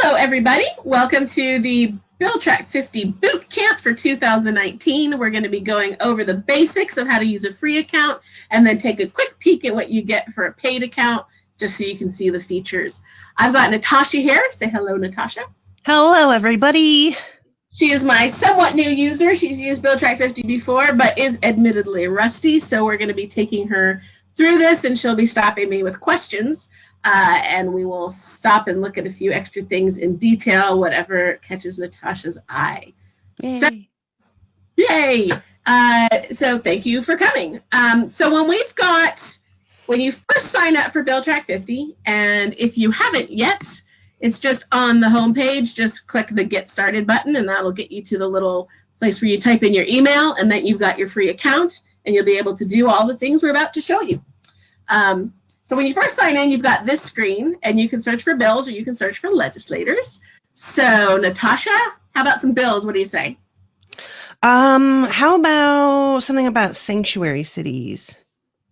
Hello, everybody. Welcome to the BillTrack50 Boot Camp for 2019. We're going to be going over the basics of how to use a free account and then take a quick peek at what you get for a paid account, just so you can see the features. I've got Natasha here. Say hello, Natasha. Hello, everybody. She is my somewhat new user. She's used BillTrack50 before, but is admittedly rusty, so we're going to be taking her through this, and she'll be stopping me with questions. And we will stop and look at a few extra things in detail, whatever catches Natasha's eye. Yay. So, yay! So thank you for coming. So when you first sign up for BillTrack50, and if you haven't yet, it's just on the home page. Just click the Get Started button, and that'll get you to the little place where you type in your email, and then you've got your free account, and you'll be able to do all the things we're about to show you. So when you first sign in, you've got this screen, and you can search for bills or you can search for legislators. So Natasha, how about some bills? What do you say? How about something about sanctuary cities?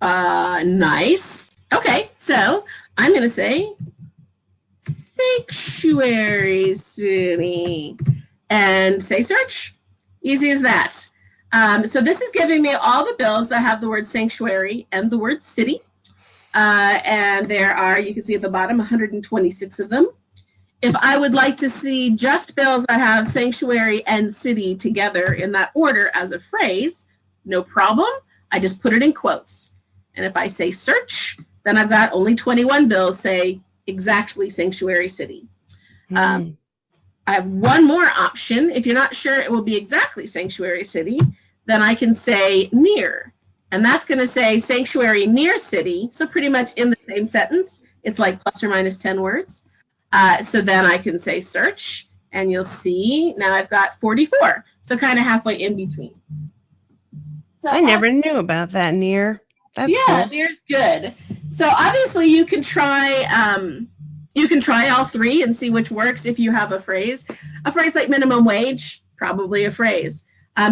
Nice. Okay, so I'm going to say sanctuary city and say search. Easy as that. So this is giving me all the bills that have the word sanctuary and the word city. And there are, you can see at the bottom, 126 of them. If I would like to see just bills that have sanctuary and city together in that order as a phrase, no problem. I just put it in quotes. And if I say search, then I've got only 21 bills say exactly sanctuary city. I have one more option. If you're not sure it will be exactly sanctuary city, then I can say near. And that's going to say sanctuary near city. So pretty much in the same sentence. It's like plus or minus 10 words. So then I can say search, and you'll see now I've got 44. So kind of halfway in between. So I never knew about that near. That's cool. Near's good. So obviously you can try all three and see which works if you have a phrase. A phrase like minimum wage, probably a phrase.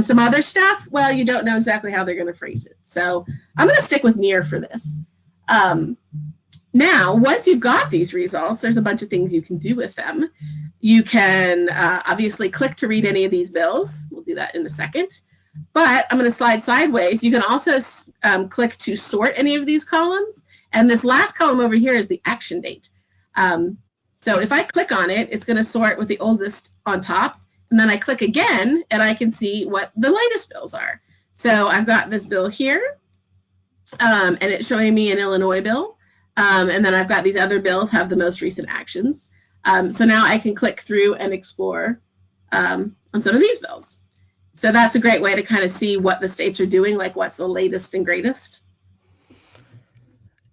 Some other stuff, well, you don't know exactly how they're going to phrase it. So I'm going to stick with near for this. Now, once you've got these results, there's a bunch of things you can do with them. You can obviously click to read any of these bills. We'll do that in a second. But I'm going to slide sideways. You can also click to sort any of these columns. And this last column over here is the action date. So if I click on it, it's going to sort with the oldest on top. And then I click again, and I can see what the latest bills are. So I've got this bill here, and it's showing me an Illinois bill. And then I've got these other bills have the most recent actions. So now I can click through and explore on some of these bills. So that's a great way to kind of see what the states are doing, like what's the latest and greatest.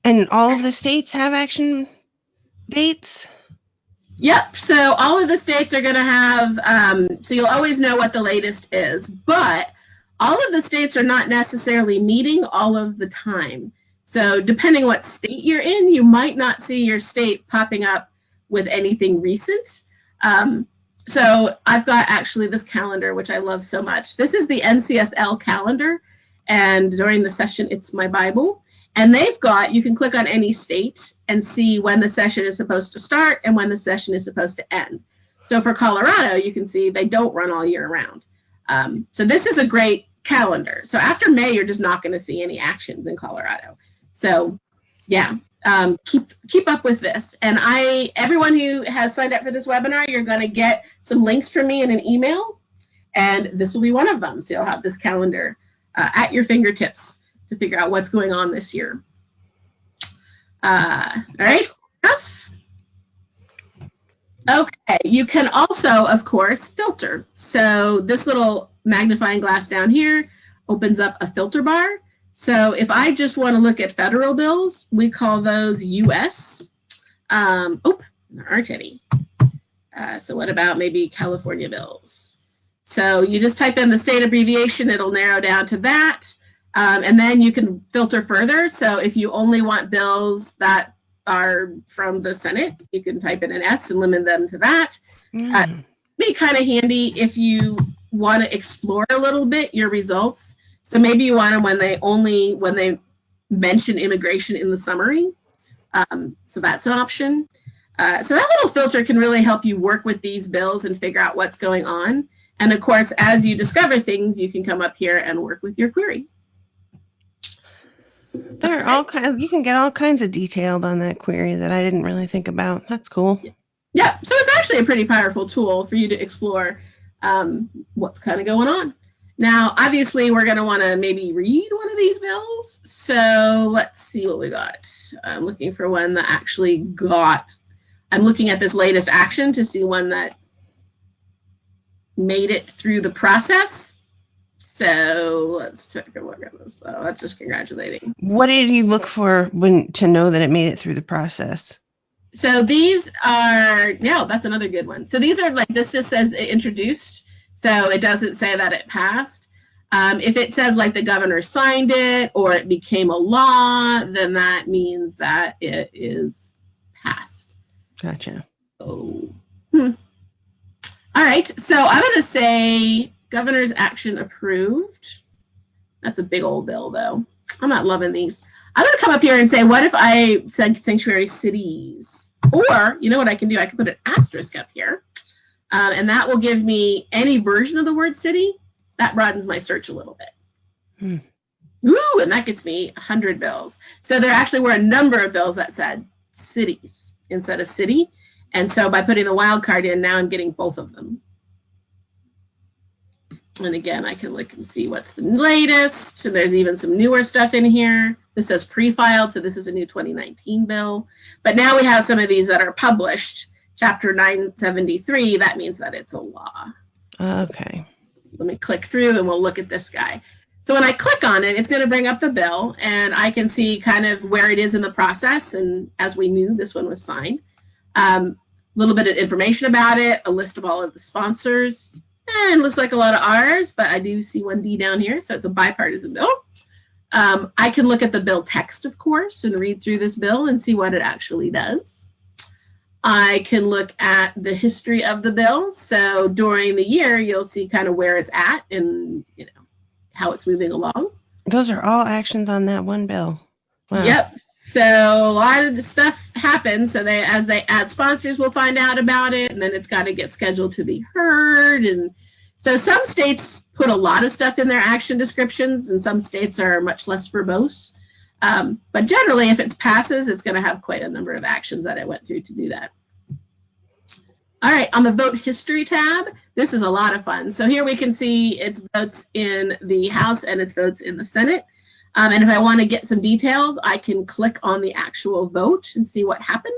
And all of the states have action dates? Yep, so all of the states are going to have, so you'll always know what the latest is, but all of the states are not necessarily meeting all of the time. So depending what state you're in, you might not see your state popping up with anything recent. So I've got actually this calendar, which I love so much. This is the NCSL calendar, and during the session, it's my Bible. And they've got, you can click on any state and see when the session is supposed to start and when the session is supposed to end. So for Colorado, you can see they don't run all year round. So this is a great calendar. So after May, you're just not going to see any actions in Colorado. So yeah, keep up with this. And everyone who has signed up for this webinar, you're going to get some links from me in an email, and this will be one of them. So you'll have this calendar at your fingertips to figure out what's going on this year. All right. Okay, you can also, of course, filter. So this little magnifying glass down here opens up a filter bar. So if I just want to look at federal bills, we call those US. There aren't any. So what about maybe California bills? So you just type in the state abbreviation, it'll narrow down to that. And then you can filter further. So if you only want bills that are from the Senate, you can type in an S and limit them to that. Be kind of handy if you want to explore a little bit your results. So maybe you want them when they mention immigration in the summary. So that's an option. So that little filter can really help you work with these bills and figure out what's going on. And of course, as you discover things, you can come up here and work with your query. There are all kinds. You can get all kinds of detailed on that query that I didn't really think about. That's cool. Yeah, so it's actually a pretty powerful tool for you to explore what's kind of going on. Now, obviously, we're going to want to maybe read one of these bills. So let's see what we got. I'm looking for one that actually got, I'm looking at this latest action to see one that made it through the process. So let's take a look at this. Oh, that's just congratulating. What did you look for to know that it made it through the process? So these are, yeah, that's another good one. So these are like, this just says it introduced. So it doesn't say that it passed. If it says like the governor signed it or it became a law, then that means that it is passed. Gotcha. So, all right. So I'm going to say governor's action approved. That's a big old bill, though. I'm not loving these. I'm going to come up here and say, what if I said sanctuary cities? Or, you know what I can do? I can put an asterisk up here. And that will give me any version of the word city. That broadens my search a little bit. Ooh, and that gets me 100 bills. So there actually were a number of bills that said cities instead of city. And so by putting the wildcard in, now I'm getting both of them. And again, I can look and see what's the latest. And there's even some newer stuff in here. This says pre-filed, so this is a new 2019 bill. But now we have some of these that are published. Chapter 973, that means that it's a law. Okay. So let me click through and we'll look at this guy. So when I click on it, it's going to bring up the bill and I can see kind of where it is in the process. And as we knew, this one was signed. A little bit of information about it, a list of all of the sponsors. And looks like a lot of R's, but I do see one D down here, so it's a bipartisan bill. I can look at the bill text, of course, and read through this bill and see what it actually does. I can look at the history of the bill. So during the year, you'll see kind of where it's at and how it's moving along. Those are all actions on that one bill. Wow. Yep. So a lot of the stuff happens. So as they add sponsors, we'll find out about it, and then it's got to get scheduled to be heard. And so some states put a lot of stuff in their action descriptions, and some states are much less verbose. But generally, if it passes, it's going to have quite a number of actions that it went through to do that. All right, on the vote history tab, this is a lot of fun. So here we can see its votes in the House and its votes in the Senate. And if I want to get some details, I can click on the actual vote and see what happened.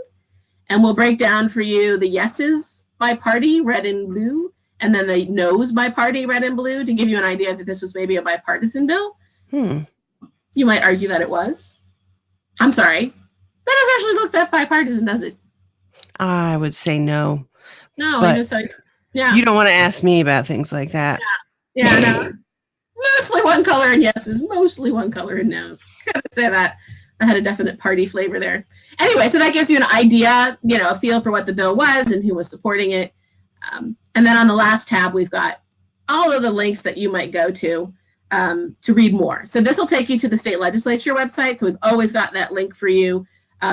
And we'll break down for you the yeses by party, red and blue, and then the noes by party, red and blue, to give you an idea if this was maybe a bipartisan bill. You might argue that it was. I'm sorry. That doesn't actually look that bipartisan, does it? I would say no. No, I just like, yeah. You don't want to ask me about things like that. Yeah, no. Mostly one color and yeses, mostly one color and no's. Gotta say that. I had a definite party flavor there. Anyway, so that gives you an idea, a feel for what the bill was and who was supporting it. And then on the last tab, we've got all of the links that you might go to read more. So this will take you to the state legislature website. So we've always got that link for you.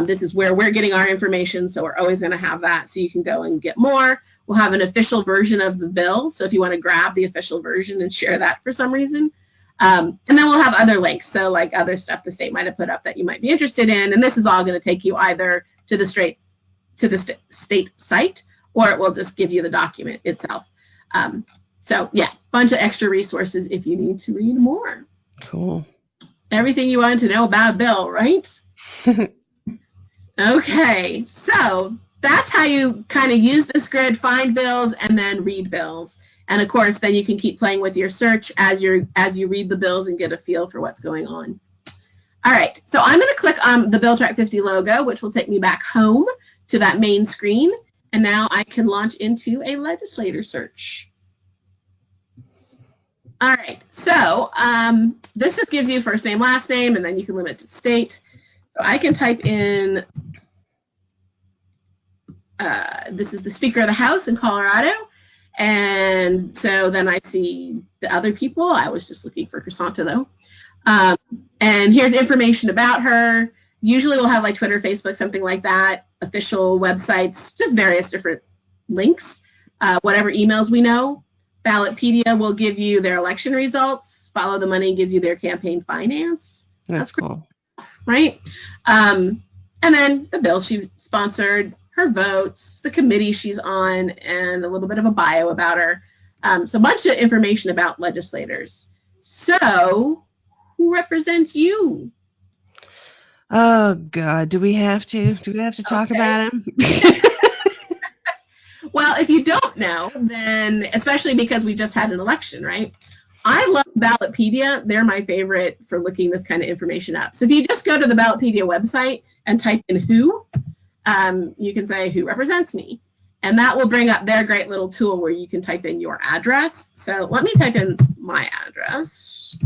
This is where we're getting our information, so we're always going to have that, so you can go and get more. We'll have an official version of the bill, so if you want to grab the official version and share that for some reason. And then we'll have other links, so like other stuff the state might have put up that you might be interested in, and this is all going to take you either to the state site, or it will just give you the document itself. So yeah, bunch of extra resources if you need to read more. Cool. Everything you want to know about a bill, right? Okay, so that's how you kind of use this grid, find bills, and then read bills. And of course, then you can keep playing with your search as you read the bills and get a feel for what's going on. All right, so I'm going to click on the BillTrack50 logo, which will take me back home to that main screen. And now I can launch into a legislator search. All right, so this just gives you first name, last name, and then you can limit to state. So I can type in, this is the Speaker of the House in Colorado. And so then I see the other people. I was just looking for Crisanta though. And here's information about her. Usually we'll have like Twitter, Facebook, something like that, official websites, just various different links, whatever emails we know. Ballotpedia will give you their election results. Follow the Money gives you their campaign finance. That's cool. Right? And then the bill she sponsored, her votes, the committee she's on, and a little bit of a bio about her. So a bunch of information about legislators. So who represents you? Oh God, do we have to talk about him? Well, if you don't know, then especially because we just had an election, right? I love Ballotpedia. They're my favorite for looking this kind of information up. So if you just go to the Ballotpedia website and type in who, you can say who represents me. And that will bring up their great little tool where you can type in your address. So let me type in my address.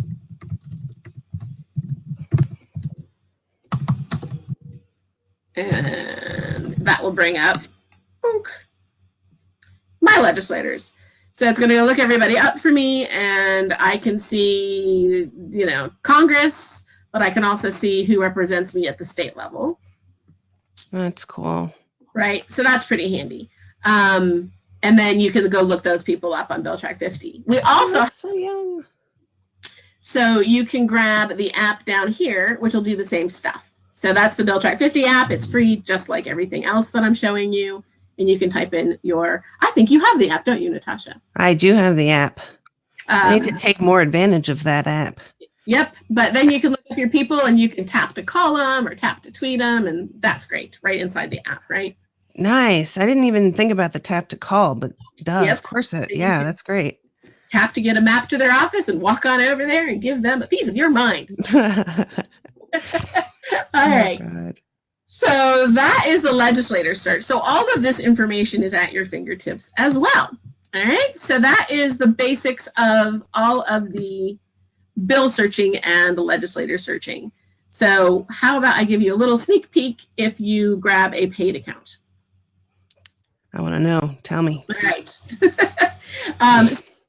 And that will bring up my legislators. So it's going to look everybody up for me, and I can see, you know, Congress, but I can also see who represents me at the state level. That's cool. Right? So that's pretty handy. And then you can go look those people up on BillTrack50. We also so young. So you can grab the app down here, which will do the same stuff. So that's the BillTrack50 app. It's free, just like everything else that I'm showing you. And you can type in your, I think you have the app, don't you, Natasha? I do have the app. I need to take more advantage of that app. Yep. But then you can look up your people and you can tap to call them or tap to tweet them. And that's great, right inside the app, right? Nice. I didn't even think about the tap to call, but duh, Yep. Of course. Yeah, that's great. Tap to get a map to their office and walk on over there and give them a piece of your mind. All right. God. So that is the legislator search. So all of this information is at your fingertips as well. All right. So that is the basics of all of the bill searching and the legislator searching. So how about I give you a little sneak peek if you grab a paid account? I want to know. Tell me. All right.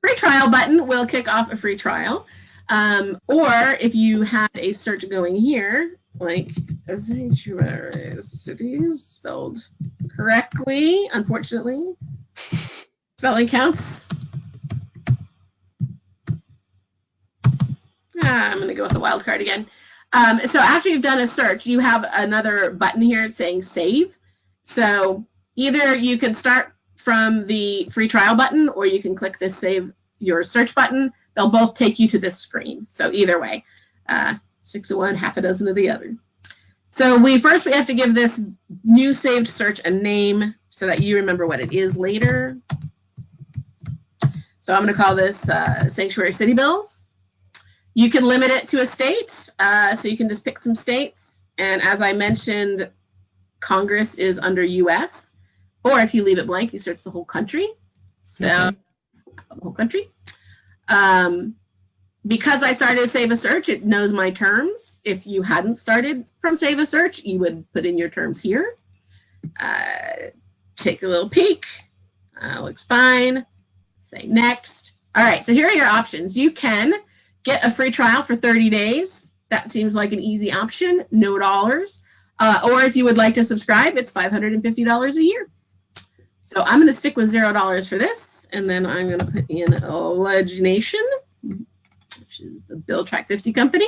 Free trial button will kick off a free trial. Or if you had a search going here, like sanctuary cities spelled correctly, unfortunately. Spelling counts. I'm going to go with the wild card again. So after you've done a search, you have another button here saying save. So either you can start from the free trial button or you can click this save your search button. They'll both take you to this screen. So either way, 6 of one, half a dozen of the other. So we have to give this new saved search a name so that you remember what it is later. So I'm going to call this Sanctuary City Bills. You can limit it to a state, so you can just pick some states. And as I mentioned, Congress is under U.S. Or if you leave it blank, you search the whole country. So the whole country. Because I started Save a Search, it knows my terms. If you hadn't started from Save a Search, you would put in your terms here. Take a little peek. Looks fine. Say next. All right, so here are your options. You can get a free trial for 30 days. That seems like an easy option. No dollars. Or if you would like to subscribe, it's $550 a year. So I'm going to stick with $0 for this. And then I'm going to put in Legination, which is the BillTrack50 company,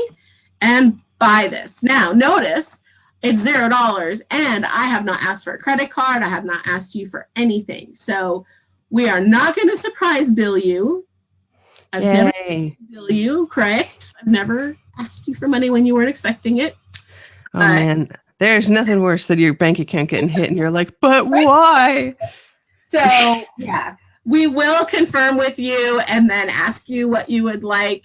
and buy this. Now, notice it's $0, and I have not asked for a credit card. I have not asked you for anything. So we are not going to surprise bill you. I've never bill you, correct? I've never asked you for money when you weren't expecting it. Oh, man. There's nothing worse than your bank account getting hit, and you're like, but why? So, yeah. We will confirm with you and then ask you what you would like.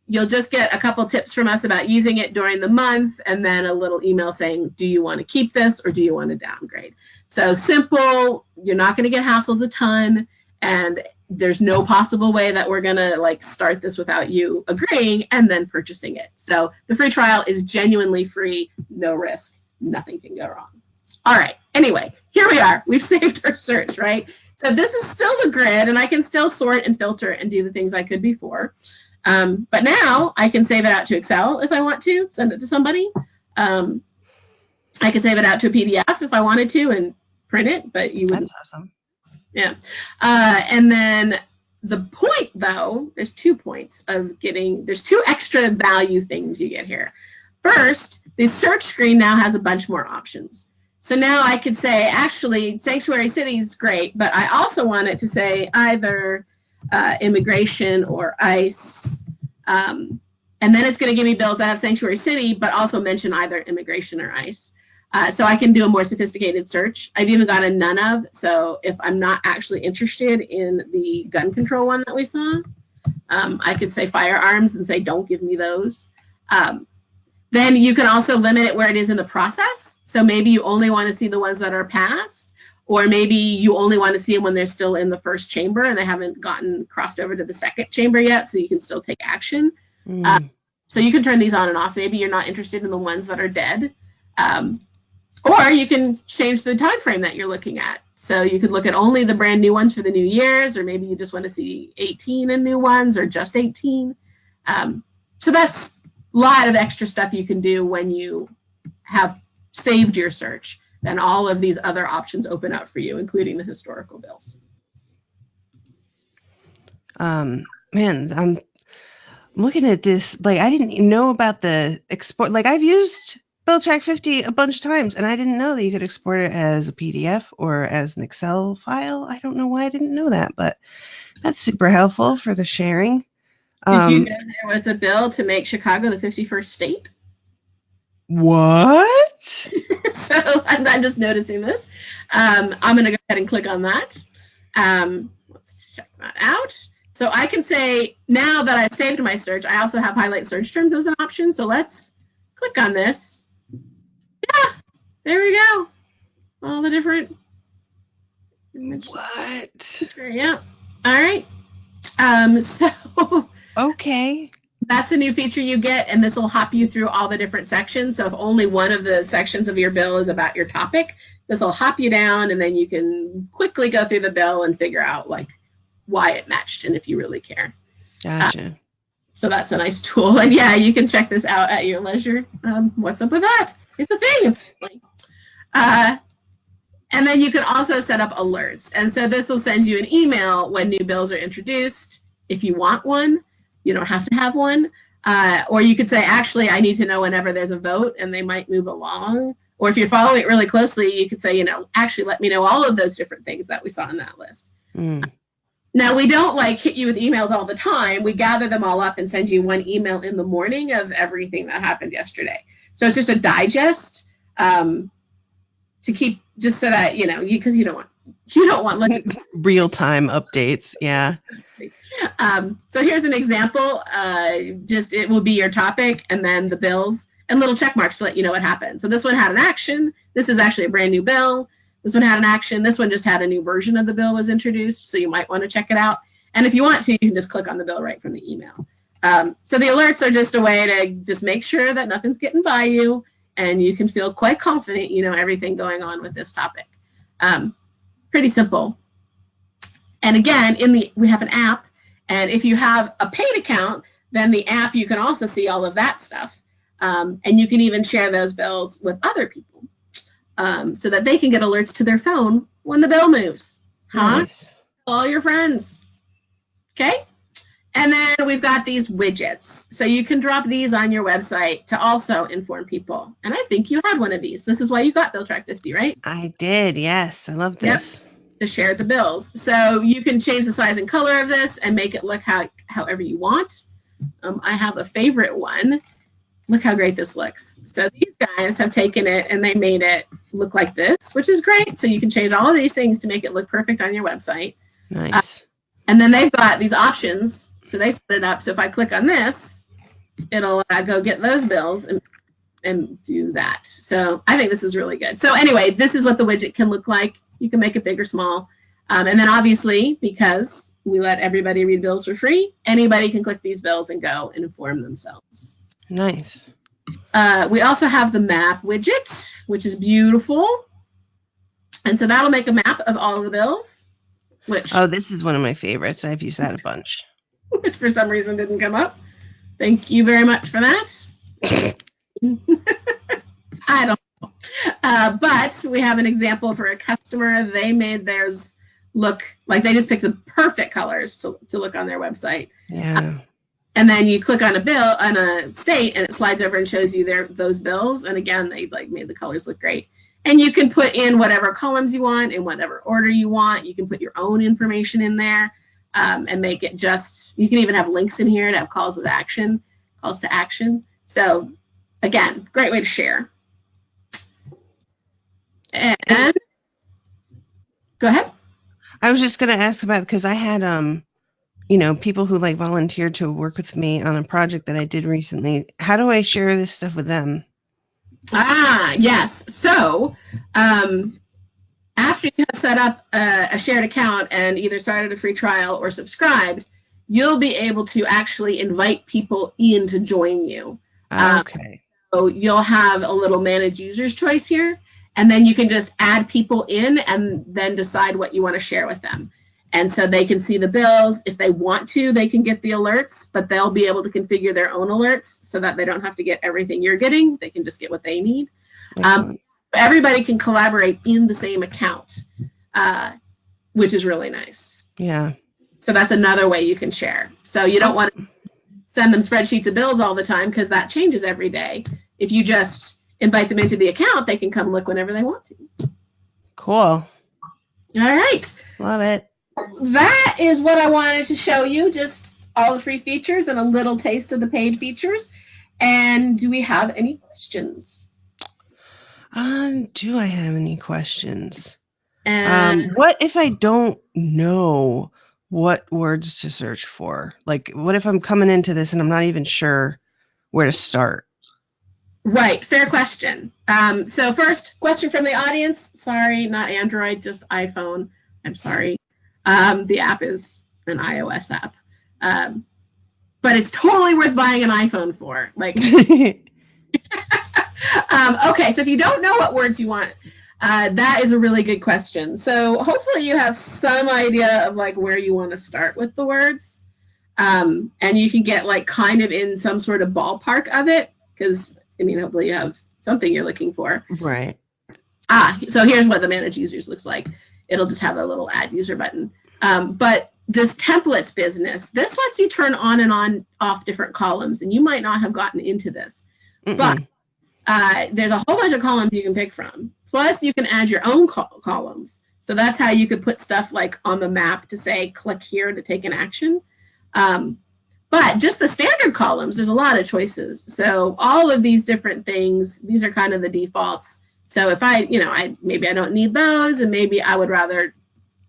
You'll just get a couple tips from us about using it during the month and then a little email saying, do you want to keep this or do you want to downgrade? So simple, you're not going to get hassled a ton, and there's no possible way that we're going to like start this without you agreeing and then purchasing it. So the free trial is genuinely free, no risk, nothing can go wrong. All right, anyway, here we are. We've saved our search, right? So this is still the grid, and I can still sort and filter and do the things I could before. But now I can save it out to Excel if I want to, send it to somebody. I could save it out to a PDF if I wanted to and print it, but you wouldn't. That's awesome. Yeah. And then the point, though, there's 2 points of there's 2 extra value things you get here. First, the search screen now has a bunch more options. So now I could say, actually, Sanctuary City is great, but I also want it to say either immigration or ICE. And then it's going to give me bills that have Sanctuary City, but also mention either immigration or ICE. So I can do a more sophisticated search. I've even got a none of. So if I'm not actually interested in the gun control one that we saw, I could say firearms and say, don't give me those. Then you can also limit it where it is in the process. So maybe you only want to see the ones that are passed, or maybe you only want to see them when they're still in the first chamber and they haven't gotten crossed over to the second chamber yet, so you can still take action. So you can turn these on and off. Maybe you're not interested in the ones that are dead. Or you can change the time frame that you're looking at. So you could look at only the brand new ones for the new years, or maybe you just want to see 18 and new ones, or just 18. So that's a lot of extra stuff you can do when you have saved your search. Then all of these other options open up for you, including the historical bills. Man, I'm looking at this. Like, I didn't know about the export. Like, I've used BillTrack50 a bunch of times, and I didn't know that you could export it as a PDF or as an Excel file. I don't know why I didn't know that, but that's super helpful for the sharing. Did you know there was a bill to make Chicago the 51st state? What? So I'm just noticing this. I'm going to go ahead and click on that. Let's check that out. So I can say, now that I've saved my search, I also have highlight search terms as an option. So let's click on this. Yeah, there we go. All the different images. What? Yeah. All right. So okay. That's a new feature you get, and this will hop you through all the different sections. So if only one of the sections of your bill is about your topic, this will hop you down, and then you can quickly go through the bill and figure out like why it matched and if you really care. Gotcha. So that's a nice tool. And yeah, you can check this out at your leisure. What's up with that? It's a thing. And then you can also set up alerts. And so this will send you an email when new bills are introduced. If you want one, you don't have to have one. Or you could say, actually, I need to know whenever there's a vote, and they might move along. Or if you're following it really closely, you could say, actually let me know all of those different things that we saw in that list. Now, we don't hit you with emails all the time. We gather them all up and send you one email in the morning of everything that happened yesterday. So it's just a digest to keep, just so that, because you don't want real-time updates. Yeah. So here's an example. It will be your topic and then the bills and little check marks to let you know what happened. So this one had an action. This is actually a brand new bill. This one had an action. This one just had a new version of the bill was introduced, so you might want to check it out. And if you want to, you can just click on the bill right from the email. So the alerts are just a way to just make sure that nothing's getting by you, and you can feel quite confident you know everything going on with this topic. Pretty simple. And again, we have an app, and if you have a paid account, then the app, you can also see all of that stuff. And you can even share those bills with other people. So that they can get alerts to their phone when the bill moves. Nice. All your friends. Okay? And then we've got these widgets. So you can drop these on your website to also inform people. And I think you had one of these. This is why you got BillTrack50, right? I did, yes. I love this. Yep. To share the bills. So you can change the size and color of this and make it look however you want. I have a favorite one. Look how great this looks. So these guys have taken it and they made it look like this, which is great. So you can change all of these things to make it look perfect on your website. Nice. And then they've got these options. So they set it up. So if I click on this, it'll go get those bills and do that. So I think this is really good. So anyway, this is what the widget can look like. You can make it big or small. And then obviously, because we let everybody read bills for free, anybody can click these bills and go and inform themselves. Nice. We also have the map widget, which is beautiful. And so that'll make a map of all of the bills. This is one of my favorites. I've used that a bunch. Which for some reason didn't come up. Thank you very much for that. I don't know. But we have an example for a customer. They made theirs look like they just picked the perfect colors to look on their website. Yeah. And then you click on a bill on a state and it slides over and shows you those bills. And again, they like made the colors look great. And you can put in whatever columns you want in whatever order you want. You can put your own information in there and make it just, you can even have links in here to have calls to action. So again, great way to share. And go ahead. I was just going to ask about, because I had, people who like volunteered to work with me on a project that I did recently. How do I share this stuff with them? Yes. So after you have set up a shared account and either started a free trial or subscribed, you'll be able to actually invite people in to join you. Okay. So you'll have a little manage users choice here, and then you can just add people in and then decide what you want to share with them. And so they can see the bills. If they want to, they can get the alerts, but they'll be able to configure their own alerts so that they don't have to get everything you're getting. They can just get what they need. Everybody can collaborate in the same account, which is really nice. Yeah. So that's another way you can share. So you don't want to send them spreadsheets of bills all the time because that changes every day. If you just invite them into the account, they can come look whenever they want to. Cool. All right. Love it. That is what I wanted to show you, just all the free features and a little taste of the paid features. And do we have any questions? Do I have any questions? What if I don't know what words to search for? Like, what if I'm coming into this and I'm not even sure where to start? Right. Fair question. So first question from the audience. Sorry, not Android, just iPhone. I'm sorry. The app is an iOS app. But it's totally worth buying an iPhone for. Like, okay, so if you don't know what words you want, that is a really good question. So hopefully you have some idea of like where you want to start with the words. And you can get like kind of in some sort of ballpark of it, because hopefully you have something you're looking for. Right. So here's what the manage users looks like. It'll just have a little add user button. But this templates business, this lets you turn on and off different columns, and you might not have gotten into this. But there's a whole bunch of columns you can pick from. Plus, you can add your own columns. So that's how you could put stuff like on the map to say, click here to take an action. But just the standard columns, there's a lot of choices. So all of these different things, these are kind of the defaults. So if maybe I don't need those, and maybe I would rather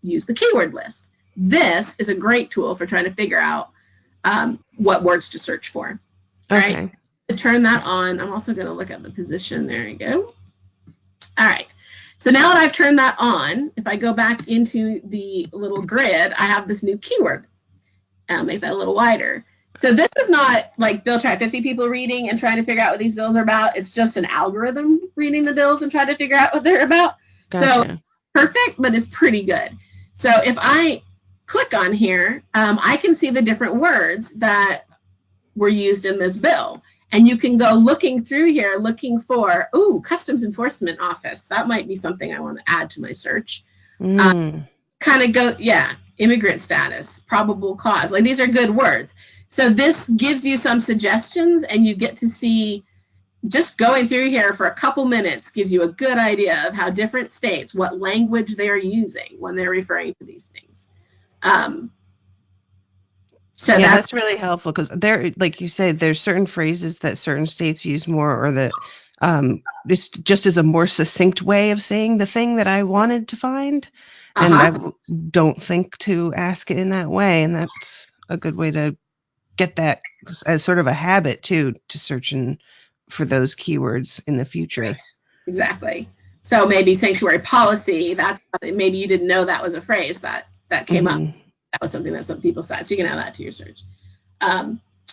use the keyword list. This is a great tool for trying to figure out what words to search for. Okay. Right? To turn that on, I'm also going to look at the position. There you go. All right. So now that I've turned that on, if I go back into the little grid, I have this new keyword. I'll make that a little wider. So this is not like BillTrack50 people reading and trying to figure out what these bills are about. It's just an algorithm reading the bills and trying to figure out what they're about. Gotcha. So perfect, but it's pretty good. So if I click on here, I can see the different words that were used in this bill. And you can go looking through here, looking for, Customs Enforcement Office. That might be something I want to add to my search. Immigrant status, probable cause. Like, these are good words. So this gives you some suggestions, and you get to see, just going through here for a couple minutes gives you a good idea of how different states, what language they're using when they're referring to these things. So that's really helpful, because there, like you said, there's certain phrases that certain states use more, or that it's just as a more succinct way of saying the thing that I wanted to find. And I don't think to ask it in that way. And that's a good way to get that as sort of a habit, too, to search for those keywords in the future. Right. Exactly. So maybe sanctuary policy, maybe you didn't know that was a phrase that came up. That was something that some people said. So you can add that to your search.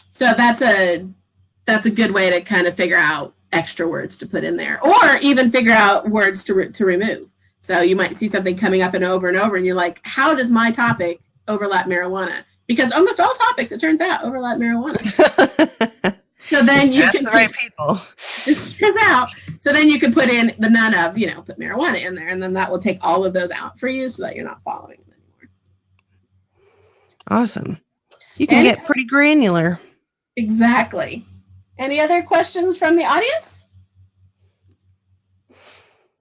So that's a good way to kind of figure out extra words to put in there, or even figure out words to remove. So you might see something coming up and over, and you're like, how does my topic overlap marijuana? Because almost all topics, it turns out, overlap marijuana. So then you Ask can the right people. this out. So then you can put in the none of, put marijuana in there, and then that will take all of those out for you so that you're not following them anymore. Awesome. You can get pretty granular. Exactly. Any other questions from the audience?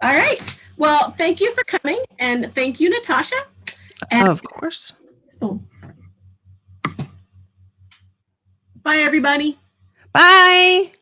All right. Well, thank you for coming, and thank you, Natasha. And of course. Bye, everybody. Bye.